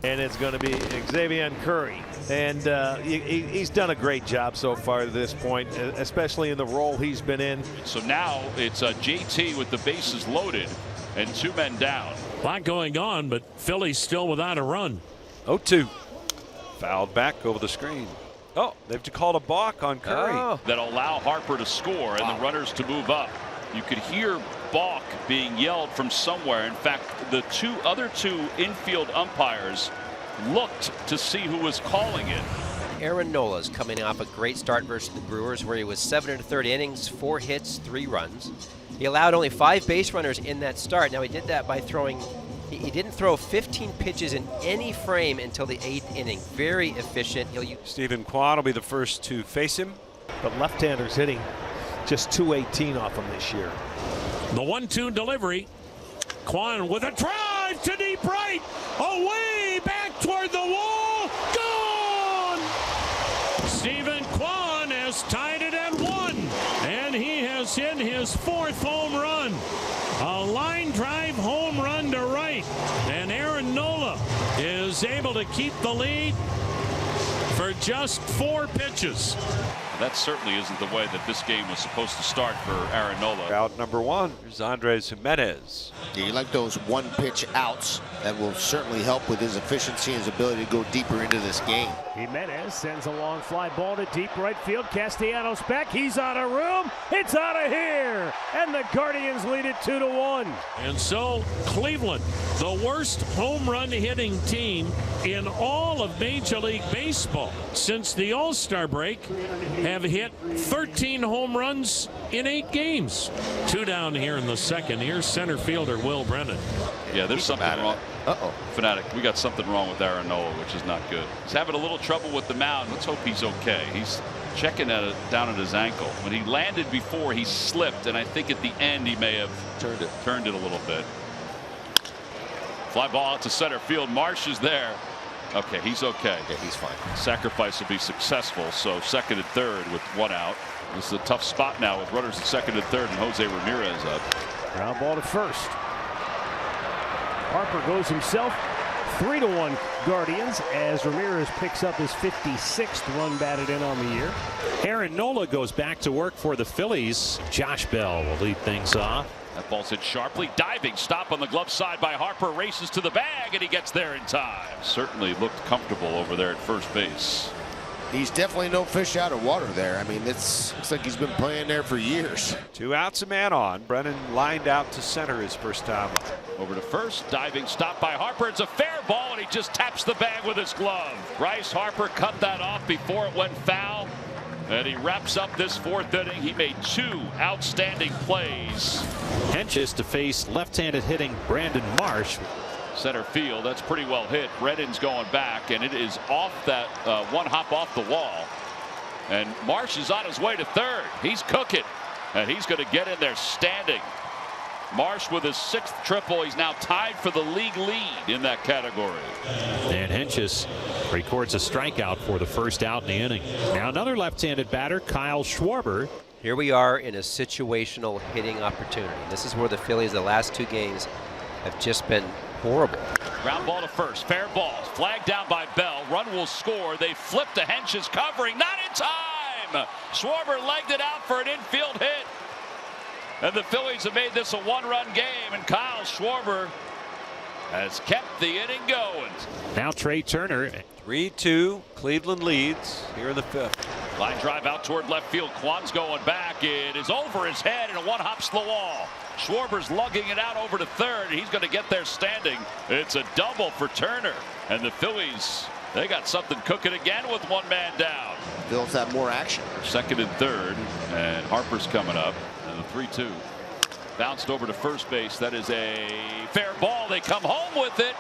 And it's going to be Xavier Curry. And he's done a great job so far to this point, especially in the role he's been in. So now it's JT with the bases loaded and 2 men down. A lot going on, but Phillies still without a run. 0-2. Fouled back over the screen. Oh, they've called a balk on Curry. Oh. That'll allow Harper to score and the runners to move up. You could hear balk being yelled from somewhere. In fact, the other two infield umpires looked to see who was calling it. Aaron Nola's coming off a great start versus the Brewers, where he was 7 1/3 innings, 4 hits, 3 runs. He allowed only 5 base runners in that start. Now he did that by throwing. He didn't throw 15 pitches in any frame until the 8th inning. Very efficient. Stephen Kwan will be the first to face him. But left-handers hitting just .218 off him this year. The 1-2 delivery. Kwan with a drive to deep right. Away back toward the wall. Gone! Stephen Kwan has tied it at 1. And he has hit his 4th home run. A line drive home run to right. And Aaron Nola is able to keep the lead for just 4 pitches. That certainly isn't the way that this game was supposed to start for Aaron Nola. Out number 1 is Andres Jimenez. Yeah, you like those 1-pitch outs. That will certainly help with his efficiency and his ability to go deeper into this game. Jimenez sends a long fly ball to deep right field. Castellanos back. He's out of room. It's out of here. And the Guardians lead it 2-1. And so Cleveland, the worst home run hitting team in all of Major League Baseball since the All-Star break, have hit 13 home runs in 8 games. 2 down here in the second. Here's center fielder Will Brennan. Yeah, there's something wrong. Fanatic, we got something wrong with Aaron Nola, which is not good. He's having a little trouble with the mound. Let's hope he's okay. He's checking down at his ankle. When he landed before, he slipped, and I think at the end he may have turned it a little bit. Fly ball out to center field. Marsh is there. Okay, he's okay. Yeah, he's fine. Sacrifice will be successful, so 2nd and 3rd with 1 out. This is a tough spot now with runners at 2nd and 3rd and Jose Ramirez up. Ground ball to first. Harper goes himself. 3-1 Guardians as Ramirez picks up his 56th run batted in on the year. Aaron Nola goes back to work for the Phillies. Josh Bell will lead things off. That ball's hit sharply. Diving stop on the glove side by Harper. Races to the bag, and he gets there in time. Certainly looked comfortable over there at first base. He's definitely no fish out of water there. I mean, it's looks like he's been playing there for years. 2 outs, a man on. Brennan lined out to center his first time. Over to first. Diving stop by Harper. It's a fair ball, and he just taps the bag with his glove. Bryce Harper cut that off before it went foul. And he wraps up this 4th inning. He made 2 outstanding plays. Henches to face left-handed hitting Brandon Marsh. Center field. That's pretty well hit. Brennan's going back, and it is off that 1 hop off the wall. And Marsh is on his way to 3rd. He's cooking, and he's going to get in there standing. Marsh with his 6th triple. He's now tied for the league lead in that category. And Henches records a strikeout for the first out in the inning. Now another left-handed batter, Kyle Schwarber. Here we are in a situational hitting opportunity. This is where the Phillies, the last 2 games, have just been horrible. Ground ball to first. Fair ball. Flagged down by Bell. Run will score. They flip to Henches covering. Not in time. Schwarber legged it out for an infield hit. And the Phillies have made this a 1-run game. And Kyle Schwarber has kept the inning going. Now Trey Turner. 3-2. Cleveland leads here in the 5th. Line drive out toward left field. Kwan's going back. It is over his head, and a 1 hops the wall. Schwarber's lugging it out over to 3rd. He's going to get there standing. It's a double for Turner. And the Phillies, they got something cooking again with 1 man down. Phillies have more action. 2nd and 3rd, and Harper's coming up. And the 3-2. Bounced over to first base. That is a fair ball. They come home with it,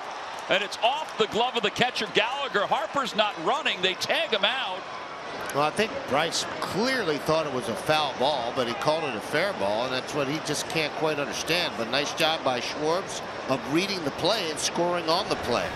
and it's off the glove of the catcher Gallagher. Harper's not running. They tag him out. Well, I think Bryce clearly thought it was a foul ball, but he called it a fair ball, and that's what he just can't quite understand. But nice job by Schwartz of reading the play and scoring on the play.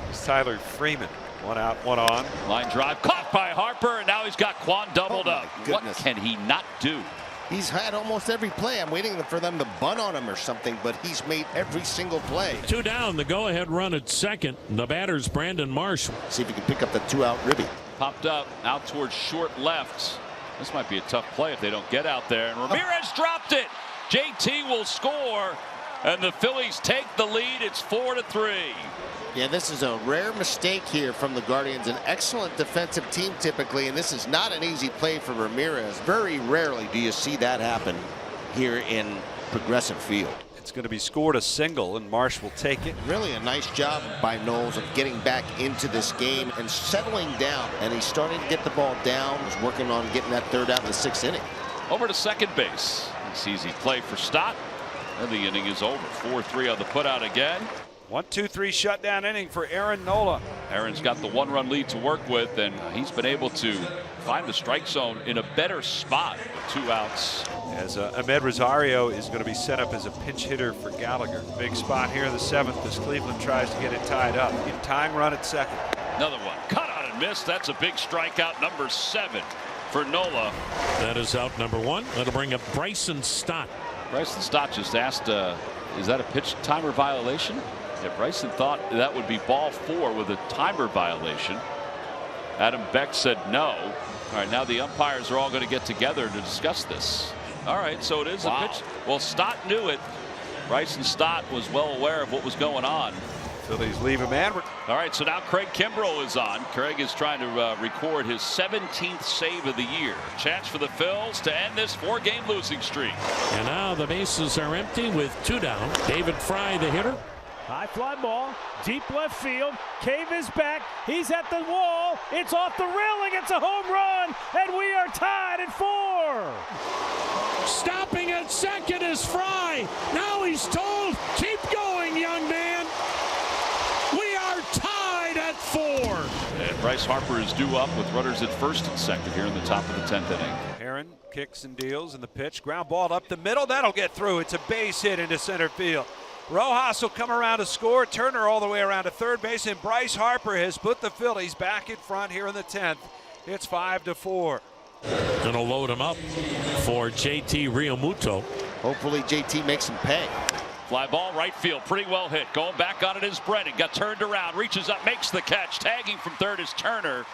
It's Tyler Freeman. 1 out, 1 on. Line drive caught by Harper, and now he's got Kwan doubled up. What goodness. can he not do? He's had almost every play. I'm waiting for them to bunt on him or something, but he's made every single play. 2 down, the go-ahead run at second. The batter's Brandon Marsh. See if he can pick up the 2-out ribby. Popped up out towards short left. This might be a tough play if they don't get out there. And Ramirez dropped it. JT will score, and the Phillies take the lead. It's 4-3. Yeah, this is a rare mistake here from the Guardians. An excellent defensive team typically, and this is not an easy play for Ramirez. Very rarely do you see that happen here in Progressive Field. It's going to be scored a single, and Marsh will take it. Really a nice job by Knowles of getting back into this game and settling down. And he's starting to get the ball down. He's working on getting that 3rd out in the 6th inning. Over to second base. It's easy play for Stott. And the inning is over. 4-3 on the putout again. 1-2-3 shutdown inning for Aaron Nola. Aaron's got the 1-run lead to work with, and he's been able to find the strike zone in a better spot with 2 outs. As Ahmed Rosario is going to be set up as a pinch hitter for Gallagher. Big spot here in the 7th as Cleveland tries to get it tied up. In tying run at second. Another one. Cut on and missed. That's a big strikeout, number 7 for Nola. That is out number 1. That'll bring up Bryson Stott. Bryson Stott just asked, is that a pitch timer violation? Yeah, Bryson thought that would be ball 4 with a timer violation. Adam Beck said no. All right, now the umpires are all going to get together to discuss this. All right, so it is a pitch. Well, Stott knew it. Bryson Stott was well aware of what was going on. Phillies leave a man. All right, so now Craig Kimbrell is on. Craig is trying to record his 17th save of the year. Chance for the Phils to end this 4-game losing streak. And now the bases are empty with 2 down. David Fry, the hitter. High fly ball, deep left field. Cave is back. He's at the wall. It's off the railing. It's a home run, and we are tied at 4. Stopping at second is Fry. Now he's told, keep going, young man. We are tied at 4. And Bryce Harper is due up with runners at first and second here in the top of the 10th inning. Heron kicks and deals in the pitch. Ground ball up the middle. That'll get through. It's a base hit into center field. Rojas will come around to score. Turner all the way around to third base, and Bryce Harper has put the Phillies back in front here in the 10th. It's 5-4. Gonna load him up for JT Realmuto. Hopefully JT makes him pay. Fly ball right field, pretty well hit. Going back on it is Brennan. Got turned around, reaches up, makes the catch. Tagging from third is Turner.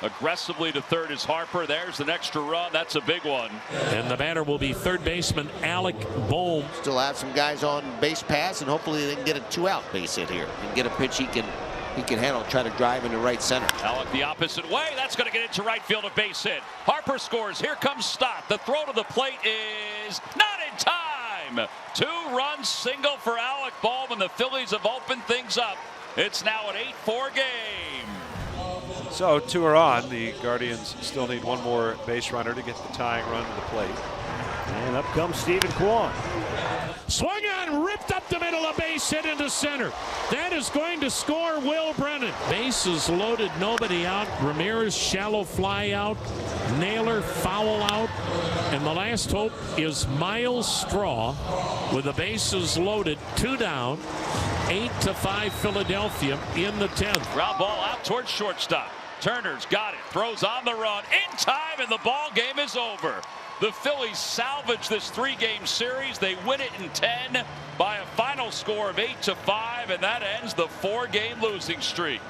Aggressively to third is Harper. There's an extra run. That's a big one. And the batter will be third baseman Alec Bohm. Still have some guys on base pass, and hopefully they can get a 2-out base hit here and get a pitch he can handle. Try to drive into right center. Alec the opposite way. That's going to get into right field. A base hit. Harper scores. Here comes Stott. The throw to the plate is not in time. 2-run single for Alec Bohm, and the Phillies have opened things up. It's now an 8-4 game. So 2 are on. The Guardians still need 1 more base runner to get the tying run to the plate. And up comes Stephen Kwan. Swung on, ripped up the middle, a base hit into center. That is going to score Will Brennan. Bases loaded, nobody out. Ramirez, shallow fly out. Naylor, foul out. And the last hope is Miles Straw with the bases loaded, 2 down. 8-5 Philadelphia in the 10th. Ground ball out towards shortstop. Turner's got it, throws on the run in time, and the ball game is over. The Phillies salvage this 3-game series. They win it in 10 by a final score of 8-5, and that ends the 4-game losing streak.